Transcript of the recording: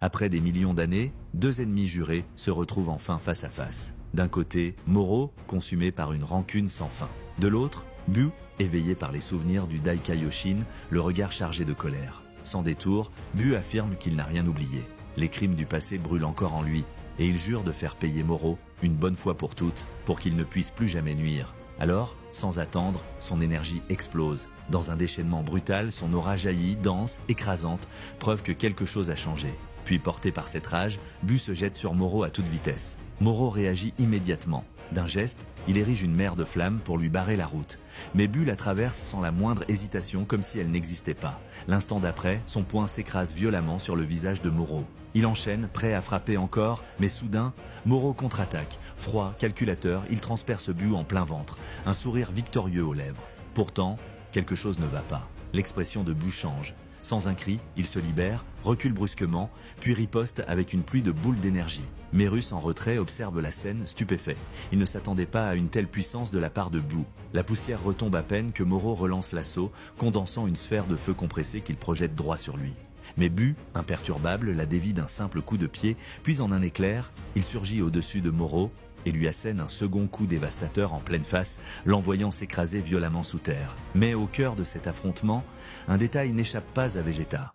Après des millions d'années, deux ennemis jurés se retrouvent enfin face à face. D'un côté, Moro, consumé par une rancune sans fin. De l'autre, Bu, éveillé par les souvenirs du Daikaioshin, le regard chargé de colère. Sans détour, Bu affirme qu'il n'a rien oublié. Les crimes du passé brûlent encore en lui, et il jure de faire payer Moro, une bonne fois pour toutes, pour qu'il ne puisse plus jamais nuire. Alors, sans attendre, son énergie explose. Dans un déchaînement brutal, son aura jaillit, dense, écrasante, preuve que quelque chose a changé. Puis, porté par cette rage, Bu se jette sur Moro à toute vitesse. Moro réagit immédiatement. D'un geste, il érige une mer de flammes pour lui barrer la route. Mais Bu la traverse sans la moindre hésitation, comme si elle n'existait pas. L'instant d'après, son poing s'écrase violemment sur le visage de Moro. Il enchaîne, prêt à frapper encore, mais soudain, Moro contre-attaque. Froid, calculateur, il transperce Bu en plein ventre, un sourire victorieux aux lèvres. Pourtant, quelque chose ne va pas. L'expression de Bu change. Sans un cri, il se libère, recule brusquement, puis riposte avec une pluie de boules d'énergie. Mérus, en retrait, observe la scène, stupéfait. Il ne s'attendait pas à une telle puissance de la part de Bu. La poussière retombe à peine que Moro relance l'assaut, condensant une sphère de feu compressé qu'il projette droit sur lui. Mais Bu, imperturbable, la dévie d'un simple coup de pied, puis en un éclair, il surgit au-dessus de Moro et lui assène un second coup dévastateur en pleine face, l'envoyant s'écraser violemment sous terre. Mais au cœur de cet affrontement, un détail n'échappe pas à Vegeta.